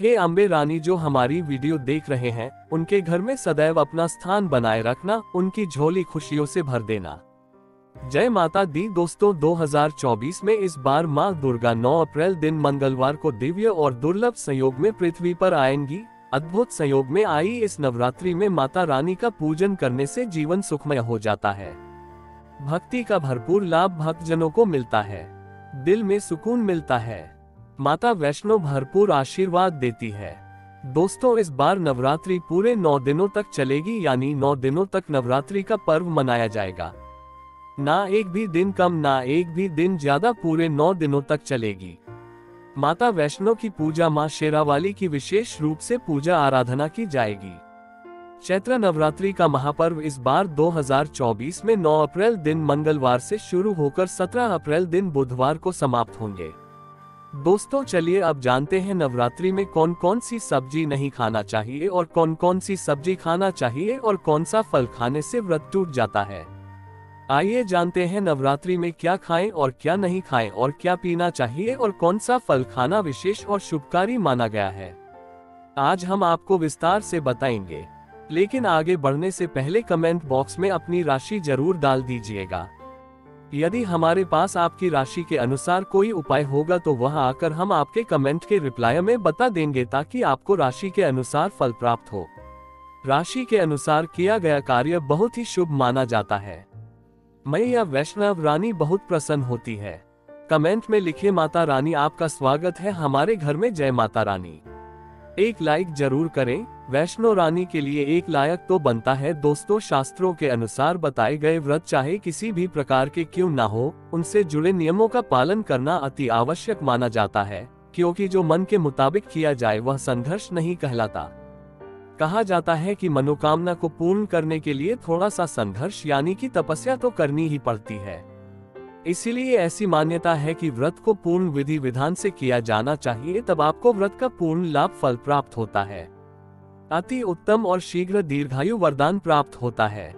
हे अम्बे रानी, जो हमारी वीडियो देख रहे हैं उनके घर में सदैव अपना स्थान बनाए रखना, उनकी झोली खुशियों से भर देना। जय माता दी। दोस्तों, 2024 में इस बार मां दुर्गा 9 अप्रैल दिन मंगलवार को दिव्य और दुर्लभ संयोग में पृथ्वी पर आएंगी। अद्भुत संयोग में आई इस नवरात्रि में माता रानी का पूजन करने से जीवन सुखमय हो जाता है। भक्ति का भरपूर लाभ भक्तजनों को मिलता है, दिल में सुकून मिलता है। माता वैष्णो भरपूर आशीर्वाद देती है। दोस्तों, इस बार नवरात्रि पूरे 9 दिनों तक चलेगी, यानी 9 दिनों तक नवरात्रि का पर्व मनाया जाएगा। ना एक भी दिन कम, ना एक भी दिन ज्यादा, पूरे 9 दिनों तक चलेगी। माता वैष्णो की पूजा मां शेरावाली की विशेष रूप से पूजा आराधना की जाएगी। चैत्र नवरात्रि का महापर्व इस बार 2024 में 9 अप्रैल दिन मंगलवार से शुरू होकर 17 अप्रैल दिन बुधवार को समाप्त होंगे। दोस्तों, चलिए अब जानते हैं नवरात्रि में कौन कौन सी सब्जी नहीं खाना चाहिए और कौन कौन सी सब्जी खाना चाहिए और कौन सा फल खाने से व्रत टूट जाता है। आइए जानते हैं नवरात्रि में क्या खाएं और क्या नहीं खाएं और क्या पीना चाहिए और कौन सा फल खाना विशेष और शुभकारी माना गया है। आज हम आपको विस्तार से बताएंगे, लेकिन आगे बढ़ने से पहले कमेंट बॉक्स में अपनी राशि जरूर डाल दीजिएगा। यदि हमारे पास आपकी राशि के अनुसार कोई उपाय होगा तो वह आकर हम आपके कमेंट के रिप्लाई में बता देंगे, ताकि आपको राशि के अनुसार फल प्राप्त हो। राशि के अनुसार किया गया कार्य बहुत ही शुभ माना जाता है। मैया वैष्णव रानी बहुत प्रसन्न होती है। कमेंट में लिखे, माता रानी आपका स्वागत है हमारे घर में, जय माता रानी। एक लाइक जरूर करें। वैष्णो रानी के लिए एक लायक तो बनता है। दोस्तों, शास्त्रों के अनुसार बताए गए व्रत चाहे किसी भी प्रकार के क्यों ना हो, उनसे जुड़े नियमों का पालन करना अति आवश्यक माना जाता है, क्योंकि जो मन के मुताबिक किया जाए वह संघर्ष नहीं कहलाता। कहा जाता है कि मनोकामना को पूर्ण करने के लिए थोड़ा सा संघर्ष यानी कि तपस्या तो करनी ही पड़ती है। इसीलिए ऐसी मान्यता है कि व्रत को पूर्ण विधि विधान से किया जाना चाहिए, तब आपको व्रत का पूर्ण लाभ फल प्राप्त होता है। अति उत्तम और शीघ्र दीर्घायु वरदान प्राप्त होता है।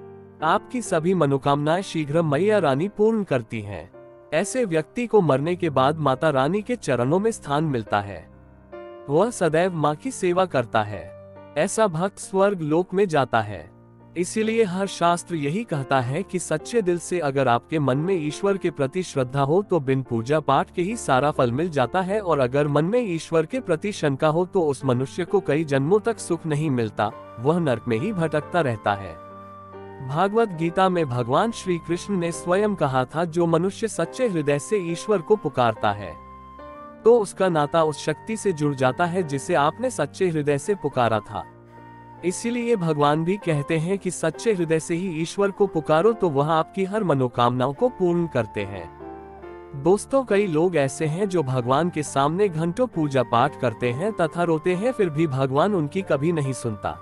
आपकी सभी मनोकामनाएं शीघ्र मैया रानी पूर्ण करती हैं। ऐसे व्यक्ति को मरने के बाद माता रानी के चरणों में स्थान मिलता है। वह सदैव मां की सेवा करता है। ऐसा भक्त स्वर्ग लोक में जाता है। इसीलिए हर शास्त्र यही कहता है कि सच्चे दिल से अगर आपके मन में ईश्वर के प्रति श्रद्धा हो तो बिन पूजा पाठ के ही सारा फल मिल जाता है, और अगर मन में ईश्वर के प्रति शंका हो तो उस मनुष्य को कई जन्मों तक सुख नहीं मिलता, वह नरक में ही भटकता रहता है। भागवत गीता में भगवान श्री कृष्ण ने स्वयं कहा था, जो मनुष्य सच्चे हृदय से ईश्वर को पुकारता है तो उसका नाता उस शक्ति से जुड़ जाता है जिसे आपने सच्चे हृदय से पुकारा था। इसीलिए भगवान भी कहते हैं कि सच्चे हृदय से ही ईश्वर को पुकारो तो वह आपकी हर मनोकामनाओं को पूर्ण करते हैं। दोस्तों, कई लोग ऐसे हैं जो भगवान के सामने घंटों पूजा पाठ करते हैं तथा रोते हैं, फिर भी भगवान उनकी कभी नहीं सुनता।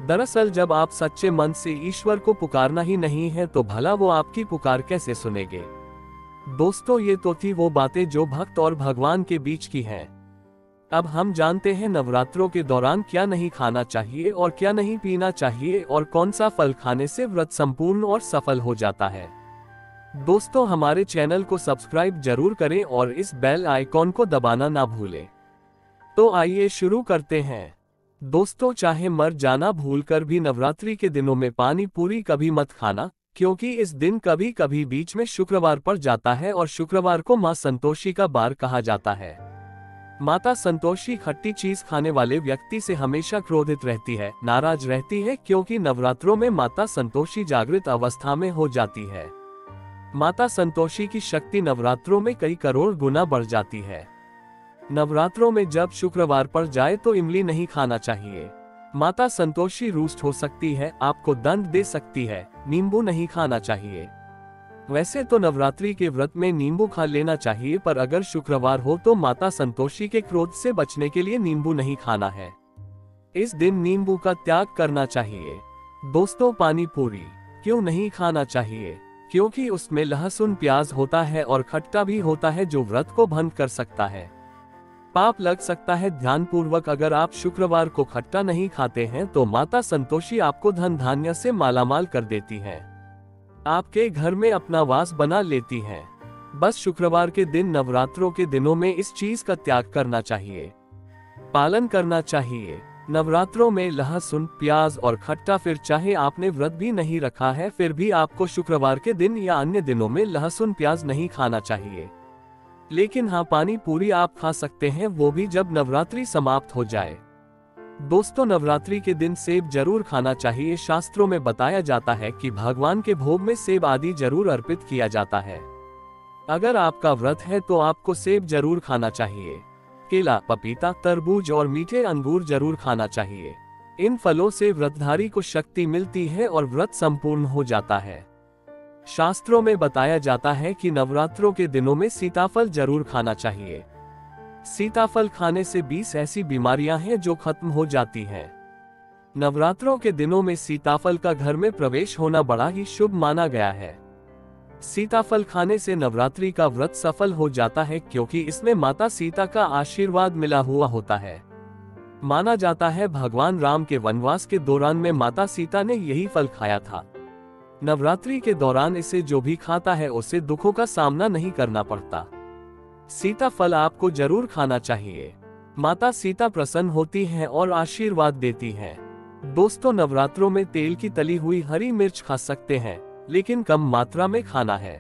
दरअसल जब आप सच्चे मन से ईश्वर को पुकारना ही नहीं है तो भला वो आपकी पुकार कैसे सुनेंगे। दोस्तों, ये तो थी वो बातें जो भक्त और भगवान के बीच की हैं। अब हम जानते हैं नवरात्रों के दौरान क्या नहीं खाना चाहिए और क्या नहीं पीना चाहिए और कौन सा फल खाने से व्रत संपूर्ण और सफल हो जाता है। दोस्तों, हमारे चैनल को सब्सक्राइब जरूर करें और इस बेल आइकॉन को दबाना ना भूलें। तो आइए शुरू करते हैं। दोस्तों, चाहे मर जाना भूलकर भी नवरात्रि के दिनों में पानी पूरी कभी मत खाना, क्योंकि इस दिन कभी कभी बीच में शुक्रवार पड़ जाता है और शुक्रवार को मां संतोषी का बार कहा जाता है। माता संतोषी खट्टी चीज खाने वाले व्यक्ति से हमेशा क्रोधित रहती है, नाराज रहती है, क्योंकि नवरात्रों में माता संतोषी जागृत अवस्था में हो जाती है। माता संतोषी की शक्ति नवरात्रों में कई करोड़ गुना बढ़ जाती है। नवरात्रों में जब शुक्रवार पड़ जाए तो इमली नहीं खाना चाहिए। माता संतोषी रुष्ट हो सकती है, आपको दंड दे सकती है। नींबू नहीं खाना चाहिए। वैसे तो नवरात्रि के व्रत में नींबू खा लेना चाहिए, पर अगर शुक्रवार हो तो माता संतोषी के क्रोध से बचने के लिए नींबू नहीं खाना है। इस दिन नींबू का त्याग करना चाहिए। दोस्तों, पानी पूरी क्यों नहीं खाना चाहिए? क्योंकि उसमें लहसुन प्याज होता है और खट्टा भी होता है, जो व्रत को भंग कर सकता है। पाप लग सकता है। ध्यानपूर्वक अगर आप शुक्रवार को खट्टा नहीं खाते हैं तो माता संतोषी आपको धन धान्य से मालामाल कर देती है, आपके घर में अपना वास बना लेती हैं। बस शुक्रवार के दिन नवरात्रों के दिनों में इस चीज का त्याग करना चाहिए। पालन करना चाहिए। नवरात्रों में लहसुन, प्याज और खट्टा, फिर चाहे आपने व्रत भी नहीं रखा है फिर भी आपको शुक्रवार के दिन या अन्य दिनों में लहसुन प्याज नहीं खाना चाहिए। लेकिन हाँ, पानी पूरी आप खा सकते हैं, वो भी जब नवरात्रि समाप्त हो जाए। दोस्तों, नवरात्रि के दिन सेब जरूर खाना चाहिए। शास्त्रों में बताया जाता है कि भगवान के भोग में सेब आदि जरूर अर्पित किया जाता है। अगर आपका व्रत है तो आपको सेब जरूर खाना चाहिए। केला, पपीता, तरबूज और मीठे अंगूर जरूर खाना चाहिए। इन फलों से व्रतधारी को शक्ति मिलती है और व्रत संपूर्ण हो जाता है। शास्त्रों में बताया जाता है कि नवरात्रों के दिनों में सीताफल जरूर खाना चाहिए। सीताफल खाने से 20 ऐसी बीमारियां हैं जो खत्म हो जाती हैं। नवरात्रों के दिनों में सीताफल का घर में प्रवेश होना बड़ा ही शुभ माना गया है। सीताफल खाने से नवरात्रि का व्रत सफल हो जाता है, क्योंकि इसमें माता सीता का आशीर्वाद मिला हुआ होता है। माना जाता है भगवान राम के वनवास के दौरान में माता सीता ने यही फल खाया था। नवरात्रि के दौरान इसे जो भी खाता है उसे दुखों का सामना नहीं करना पड़ता। सीताफल आपको जरूर खाना चाहिए। माता सीता प्रसन्न होती हैं और आशीर्वाद देती हैं। दोस्तों, नवरात्रों में तेल की तली हुई हरी मिर्च खा सकते हैं, लेकिन कम मात्रा में खाना है।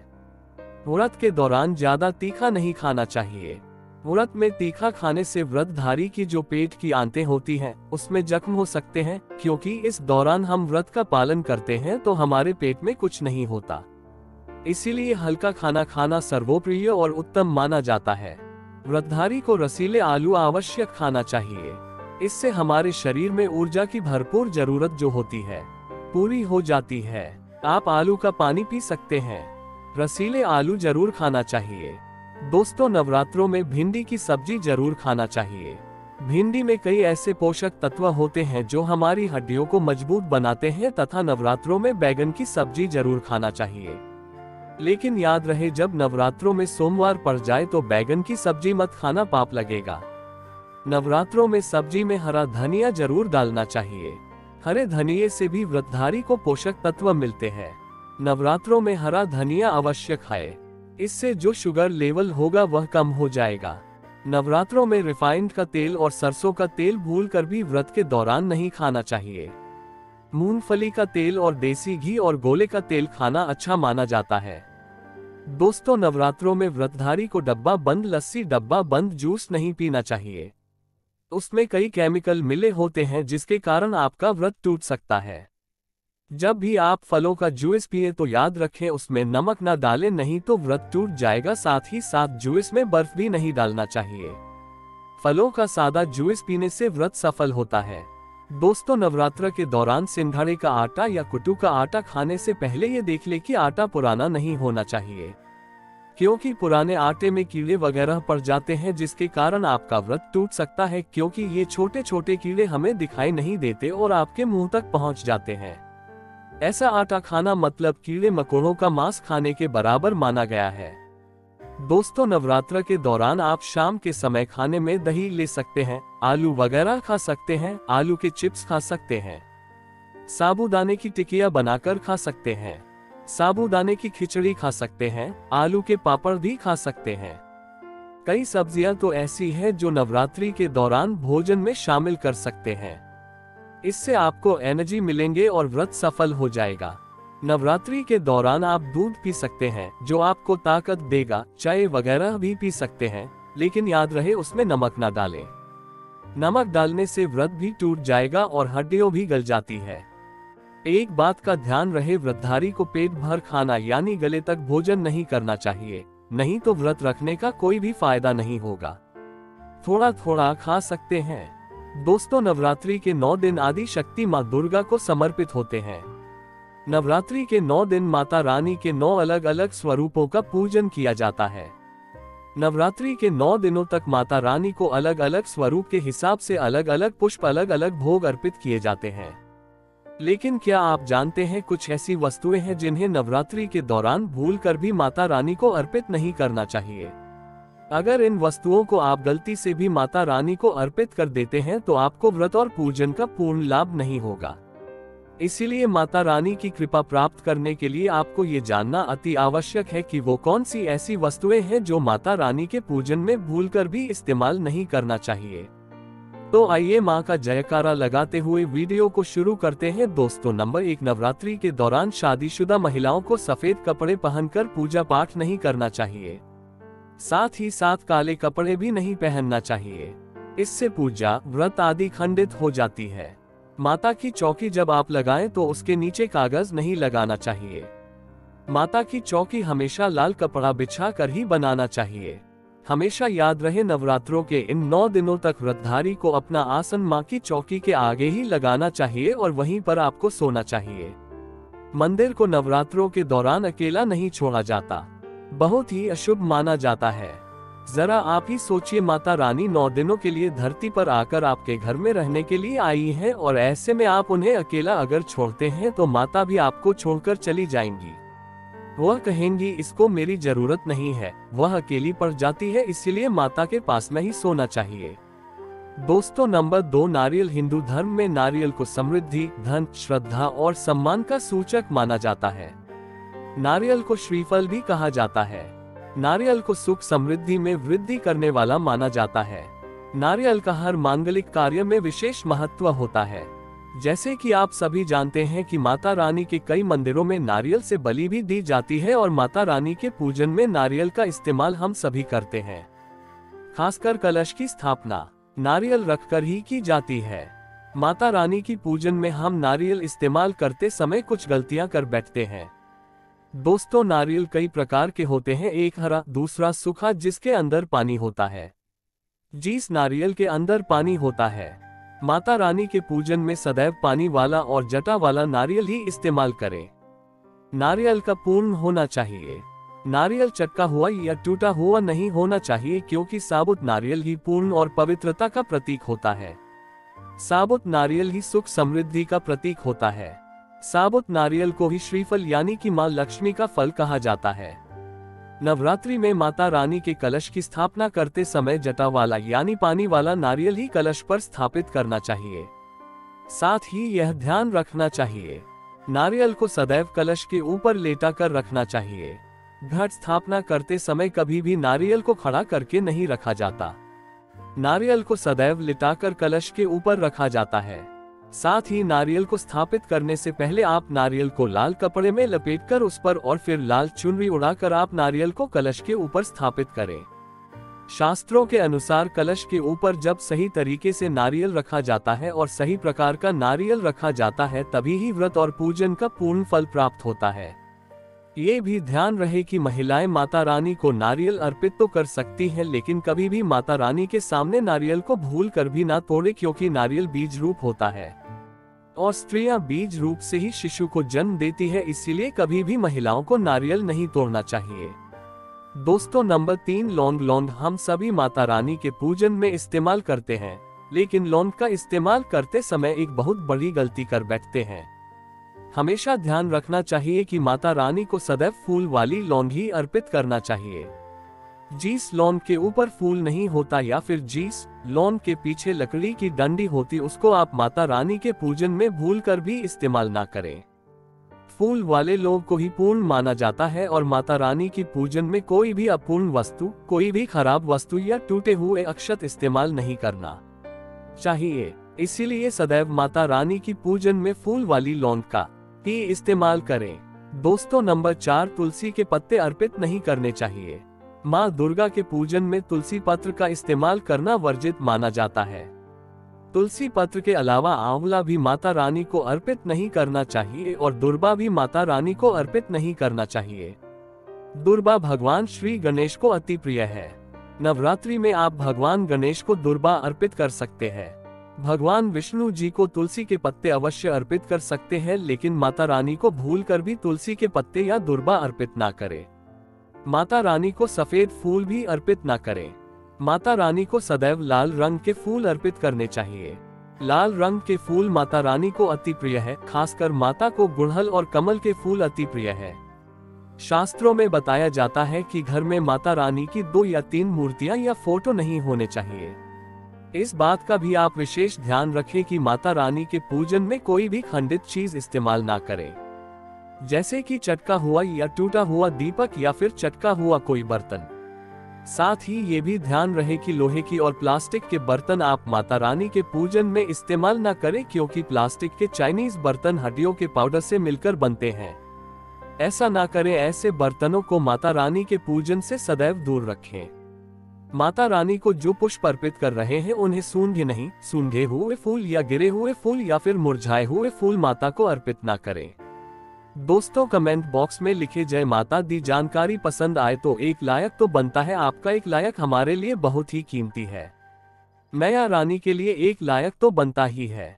व्रत के दौरान ज्यादा तीखा नहीं खाना चाहिए। व्रत में तीखा खाने से व्रतधारी की जो पेट की आंतें होती हैं उसमें जख्म हो सकते हैं। क्योंकि इस दौरान हम व्रत का पालन करते हैं तो हमारे पेट में कुछ नहीं होता, इसीलिए हल्का खाना खाना सर्वोप्रिय और उत्तम माना जाता है। व्रतधारी को रसीले आलू आवश्यक खाना चाहिए। इससे हमारे शरीर में ऊर्जा की भरपूर जरूरत जो होती है पूरी हो जाती है। आप आलू का पानी पी सकते हैं। रसीले आलू जरूर खाना चाहिए। दोस्तों, नवरात्रों में भिंडी की सब्जी जरूर खाना चाहिए। भिंडी में कई ऐसे पोषक तत्व होते हैं जो हमारी हड्डियों को मजबूत बनाते हैं तथा नवरात्रों में बैगन की सब्जी जरूर खाना चाहिए। लेकिन याद रहे, जब नवरात्रों में सोमवार पड़ जाए तो बैगन की सब्जी मत खाना, पाप लगेगा। नवरात्रों में सब्जी में हरा धनिया जरूर डालना चाहिए। हरे धनिये से भी व्रतधारी को पोषक तत्व मिलते हैं। नवरात्रों में हरा धनिया अवश्य खाए, इससे जो शुगर लेवल होगा वह कम हो जाएगा। नवरात्रों में रिफाइंड का तेल और सरसों का तेल भूलकर भी व्रत के दौरान नहीं खाना चाहिए। मूंगफली का तेल और देसी घी और गोले का तेल खाना अच्छा माना जाता है। दोस्तों, नवरात्रों में व्रतधारी को डब्बा बंद लस्सी, डब्बा बंद जूस नहीं पीना चाहिए। उसमें कई केमिकल मिले होते हैं जिसके कारण आपका व्रत टूट सकता है। जब भी आप फलों का जूस पिए तो याद रखें उसमें नमक न डालें, नहीं तो व्रत टूट जाएगा। साथ ही साथ जूस में बर्फ भी नहीं डालना चाहिए। फलों का सादा जूस पीने से व्रत सफल होता है। दोस्तों, नवरात्र के दौरान सिंघाड़े का आटा या कुट्टू का आटा खाने से पहले ये देख ले कि आटा पुराना नहीं होना चाहिए, क्योंकि पुराने आटे में कीड़े वगैरह पड़ जाते हैं जिसके कारण आपका व्रत टूट सकता है। क्योंकि ये छोटे छोटे कीड़े हमें दिखाई नहीं देते और आपके मुंह तक पहुंच जाते हैं। ऐसा आटा खाना मतलब कीड़े मकोड़ों का मांस खाने के बराबर माना गया है। दोस्तों, नवरात्र के दौरान आप शाम के समय खाने में दही ले सकते हैं, आलू वगैरह खा सकते हैं, आलू के चिप्स खा सकते हैं, साबूदाने की टिकिया बनाकर खा सकते हैं, साबूदाने की खिचड़ी खा सकते हैं, आलू के पापड़ भी खा सकते हैं। कई सब्जियां तो ऐसी हैं जो नवरात्रि के दौरान भोजन में शामिल कर सकते हैं। इससे आपको एनर्जी मिलेंगे और व्रत सफल हो जाएगा। नवरात्रि के दौरान आप दूध पी सकते हैं जो आपको ताकत देगा। चाय वगैरह भी पी सकते हैं, लेकिन याद रहे उसमें नमक ना डालें। नमक डालने से व्रत भी टूट जाएगा और हड्डियां भी गल जाती है। एक बात का ध्यान रहे, व्रतधारी को पेट भर खाना यानी गले तक भोजन नहीं करना चाहिए, नहीं तो व्रत रखने का कोई भी फायदा नहीं होगा। थोड़ा थोड़ा खा सकते हैं। दोस्तों, नवरात्रि के 9 दिन आदि शक्ति माँ दुर्गा को समर्पित होते हैं। नवरात्रि के 9 दिन माता रानी के 9 अलग अलग स्वरूपों का पूजन किया जाता है। नवरात्रि के 9 दिनों तक माता रानी को अलग अलग स्वरूप के हिसाब से अलग अलग पुष्प, अलग अलग भोग अर्पित किए जाते हैं। लेकिन क्या आप जानते हैं कुछ ऐसी वस्तुएं हैं जिन्हें नवरात्रि के दौरान भूलकर भी माता रानी को अर्पित नहीं करना चाहिए। अगर इन वस्तुओं को आप गलती से भी माता रानी को अर्पित कर देते हैं तो आपको व्रत और पूजन का पूर्ण लाभ नहीं होगा। इसीलिए माता रानी की कृपा प्राप्त करने के लिए आपको ये जानना अति आवश्यक है कि वो कौन सी ऐसी वस्तुएं हैं जो माता रानी के पूजन में भूलकर भी इस्तेमाल नहीं करना चाहिए। तो आइए मां का जयकारा लगाते हुए वीडियो को शुरू करते हैं। दोस्तों, नंबर 1, नवरात्रि के दौरान शादीशुदा महिलाओं को सफेद कपड़े पहनकर पूजा पाठ नहीं करना चाहिए। साथ ही साथ काले कपड़े भी नहीं पहनना चाहिए। इससे पूजा, व्रत आदि खंडित हो जाती है। माता की चौकी जब आप लगाएं तो उसके नीचे कागज नहीं लगाना चाहिए। माता की चौकी हमेशा लाल कपड़ा बिछा कर ही बनाना चाहिए। हमेशा याद रहे, नवरात्रों के इन 9 दिनों तक व्रतधारी को अपना आसन मां की चौकी के आगे ही लगाना चाहिए और वहीं पर आपको सोना चाहिए। मंदिर को नवरात्रों के दौरान अकेला नहीं छोड़ा जाता, बहुत ही अशुभ माना जाता है। जरा आप ही सोचिए, माता रानी 9 दिनों के लिए धरती पर आकर आपके घर में रहने के लिए आई हैं और ऐसे में आप उन्हें अकेला अगर छोड़ते हैं तो माता भी आपको छोड़कर चली जाएंगी। वह कहेंगी इसको मेरी जरूरत नहीं है, वह अकेली पड़ जाती है, इसीलिए माता के पास में ही सोना चाहिए। दोस्तों, नंबर 2, नारियल। हिंदू धर्म में नारियल को समृद्धि, धन, श्रद्धा और सम्मान का सूचक माना जाता है। नारियल को श्रीफल भी कहा जाता है। नारियल को सुख समृद्धि में वृद्धि करने वाला माना जाता है। नारियल का हर मांगलिक कार्य में विशेष महत्व होता है। जैसे कि आप सभी जानते हैं कि माता रानी के कई मंदिरों में नारियल से बलि भी दी जाती है और माता रानी के पूजन में नारियल का इस्तेमाल हम सभी करते हैं। खासकर कलश की स्थापना नारियल रखकर ही की जाती है। माता रानी की पूजन में हम नारियल इस्तेमाल करते समय कुछ गलतियां कर बैठते हैं। दोस्तों, नारियल कई प्रकार के होते हैं। एक हरा, दूसरा सूखा जिसके अंदर पानी होता है। जिस नारियल के अंदर पानी होता है। माता रानी के पूजन में सदैव पानी वाला और जटा वाला नारियल ही इस्तेमाल करें। नारियल का पूर्ण होना चाहिए। नारियल चटका हुआ या टूटा हुआ नहीं होना चाहिए, क्योंकि साबुत नारियल ही पूर्ण और पवित्रता का प्रतीक होता है। साबुत नारियल ही सुख समृद्धि का प्रतीक होता है। साबुत नारियल को ही श्रीफल यानी कि मां लक्ष्मी का फल कहा जाता है। नवरात्रि में माता रानी के कलश की स्थापना करते समय जटा वाला यानी पानी वाला नारियल ही कलश पर स्थापित करना चाहिए। साथ ही यह ध्यान रखना चाहिए, नारियल को सदैव कलश के ऊपर लेटा कर रखना चाहिए। घट स्थापना करते समय कभी भी नारियल को खड़ा करके नहीं रखा जाता। नारियल को सदैव लिटाकर कलश के ऊपर रखा जाता है। साथ ही नारियल को स्थापित करने से पहले आप नारियल को लाल कपड़े में लपेटकर उस पर और फिर लाल चुनरी उड़ाकर आप नारियल को कलश के ऊपर स्थापित करें। शास्त्रों के अनुसार कलश के ऊपर जब सही तरीके से नारियल रखा जाता है और सही प्रकार का नारियल रखा जाता है, तभी ही व्रत और पूजन का पूर्ण फल प्राप्त होता है। ये भी ध्यान रहे कि महिलाएं माता रानी को नारियल अर्पित तो कर सकती हैं, लेकिन कभी भी माता रानी के सामने नारियल को भूल कर भी ना तोड़े, क्योंकि नारियल बीज रूप होता है और स्त्रियां बीज रूप से ही शिशु को जन्म देती है, इसीलिए कभी भी महिलाओं को नारियल नहीं तोड़ना चाहिए। दोस्तों, नंबर 3, लौंग। लौंग हम सभी माता रानी के पूजन में इस्तेमाल करते हैं, लेकिन लौंग का इस्तेमाल करते समय एक बहुत बड़ी गलती कर बैठते हैं। हमेशा ध्यान रखना चाहिए कि माता रानी को सदैव फूल वाली लौंग ही अर्पित करना चाहिए। जिस लौंग के ऊपर फूल नहीं होता या फिर जिस लौंग के पीछे लकड़ी की डंडी होती, उसको आप माता रानी के पूजन में भूलकर भी इस्तेमाल ना करें। फूल वाले लौंग को ही पूर्ण माना जाता है और माता रानी की पूजन में कोई भी अपूर्ण वस्तु, कोई भी खराब वस्तु या टूटे हुए अक्षत इस्तेमाल नहीं करना चाहिए। इसीलिए सदैव माता रानी की पूजन में फूल वाली लौंग का ही इस्तेमाल करें। दोस्तों, नंबर 4, तुलसी के पत्ते अर्पित नहीं करने चाहिए। माँ दुर्गा के पूजन में तुलसी पत्र का इस्तेमाल करना वर्जित माना जाता है। तुलसी पत्र के अलावा आंवला भी माता रानी को अर्पित नहीं करना चाहिए और दुर्बा भी माता रानी को अर्पित नहीं करना चाहिए। दुर्बा भगवान श्री गणेश को अति प्रिय है। नवरात्रि में आप भगवान गणेश को दुर्बा अर्पित कर सकते हैं। भगवान विष्णु जी को तुलसी के पत्ते अवश्य अर्पित कर सकते हैं, लेकिन माता रानी को भूलकर भी तुलसी के पत्ते या दुर्बा अर्पित ना करें। माता रानी को सफेद फूल भी अर्पित ना करें। माता रानी को सदैव लाल रंग के फूल अर्पित करने चाहिए। लाल रंग के फूल माता रानी को अति प्रिय है। खासकर माता को गुड़हल और कमल के फूल अति प्रिय है। शास्त्रों में बताया जाता है कि घर में माता रानी की 2 या 3 मूर्तियां या फोटो नहीं होने चाहिए। इस बात का भी आप विशेष ध्यान रखें कि माता रानी के पूजन में कोई भी खंडित चीज इस्तेमाल ना करें, जैसे कि चटका हुआ या टूटा हुआ दीपक या फिर चटका हुआ कोई बर्तन। साथ ही ये भी ध्यान रहे कि लोहे की और प्लास्टिक के बर्तन आप माता रानी के पूजन में इस्तेमाल न करें, क्योंकि प्लास्टिक के चाइनीज बर्तन हड्डियों के पाउडर से मिलकर बनते हैं। ऐसा ना करें, ऐसे बर्तनों को माता रानी के पूजन से सदैव दूर रखें। माता रानी को जो पुष्प अर्पित कर रहे हैं उन्हें सूंघे नहीं, सूंघे हुए फूल या गिरे हुए फूल या फिर मुरझाए हुए फूल माता को अर्पित ना करें। दोस्तों, कमेंट बॉक्स में लिखे जय माता दी। जानकारी पसंद आए तो एक लाइक तो बनता है, आपका एक लाइक हमारे लिए बहुत ही कीमती है। मैया रानी के लिए एक लाइक तो बनता ही है।